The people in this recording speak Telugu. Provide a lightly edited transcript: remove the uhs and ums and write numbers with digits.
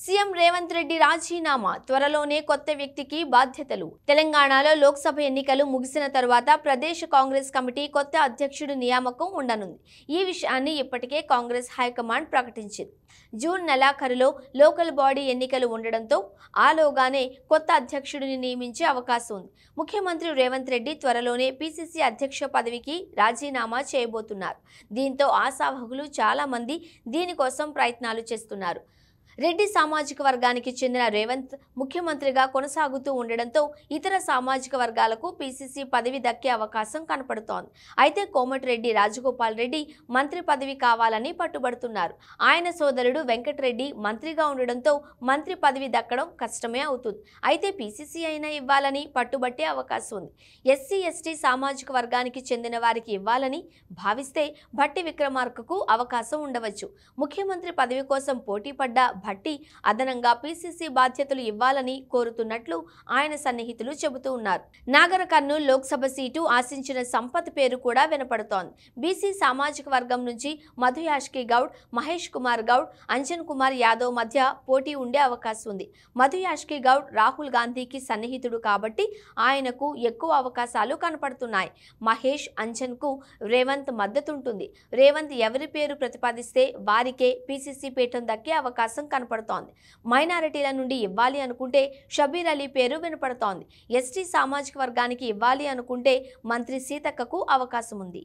సీఎం రేవంత్ రెడ్డి రాజీనామా, త్వరలోనే కొత్త వ్యక్తికి బాధ్యతలు. తెలంగాణలో లోక్సభ ఎన్నికలు ముగిసిన తర్వాత ప్రదేశ్ కాంగ్రెస్ కమిటీ కొత్త అధ్యక్షుడి నియామకం ఉండనుంది. ఈ విషయాన్ని ఇప్పటికే కాంగ్రెస్ హైకమాండ్ ప్రకటించింది. జూన్ నెలాఖరులో లోకల్ బాడీ ఎన్నికలు ఉండడంతో ఆలోగానే కొత్త అధ్యక్షుడిని నియమించే అవకాశం ఉంది. ముఖ్యమంత్రి రేవంత్ రెడ్డి త్వరలోనే పీసీసీ అధ్యక్ష పదవికి రాజీనామా చేయబోతున్నారు. దీంతో ఆశావహులు చాలా మంది దీనికోసం ప్రయత్నాలు చేస్తున్నారు. రెడ్డి సామాజిక వర్గానికి చెందిన రేవంత్ ముఖ్యమంత్రిగా కొనసాగుతూ ఉండడంతో ఇతర సామాజిక వర్గాలకు పీసీసీ పదవి దక్కే అవకాశం కనపడుతోంది. అయితే కోమటిరెడ్డి రాజగోపాల్ రెడ్డి మంత్రి పదవి కావాలని పట్టుబడుతున్నారు. ఆయన సోదరుడు వెంకటరెడ్డి మంత్రిగా ఉండడంతో మంత్రి పదవి దక్కడం కష్టమే అవుతుంది. అయితే పీసీసీ అయినా ఇవ్వాలని పట్టుబట్టే అవకాశం ఉంది. ఎస్సీ ఎస్టీ సామాజిక వర్గానికి చెందిన వారికి ఇవ్వాలని భావిస్తే భట్టి విక్రమార్కకు అవకాశం ఉండవచ్చు. ముఖ్యమంత్రి పదవి కోసం పోటీ పడ్డ భట్టి అదనంగా పీసీసీ బాధ్యతలు ఇవ్వాలని కోరుతున్నట్లు ఆయన సన్నిహితులు చెబుతూ ఉన్నారు. నాగర్ కర్నూల్ లోక్సభ సీటు ఆశించిన సంపత్ పేరు కూడా వినపడుతోంది. బీసీ సామాజిక వర్గం నుంచి మధు యాష్కి గౌడ్, మహేష్ కుమార్ గౌడ్, అంజన్ కుమార్ యాదవ్ మధ్య పోటీ ఉండే అవకాశం ఉంది. మధు యాష్కి గౌడ్ రాహుల్ గాంధీకి సన్నిహితుడు కాబట్టి ఆయనకు ఎక్కువ అవకాశాలు కనపడుతున్నాయి. మహేష్, అంజన్ కు రేవంత్ మద్దతుంటుంది. రేవంత్ ఎవరి పేరు ప్రతిపాదిస్తే వారికే పీసీసీ పీఠం దక్కే అవకాశం కనపడుతోంది. మైనారిటీల నుండి ఇవ్వాలి అనుకుంటే షబీర్ అలీ పేరు వినపడుతోంది. ఎస్టీ సామాజిక వర్గానికి ఇవ్వాలి అనుకుంటే మంత్రి సీతక్కకు అవకాశం ఉంది.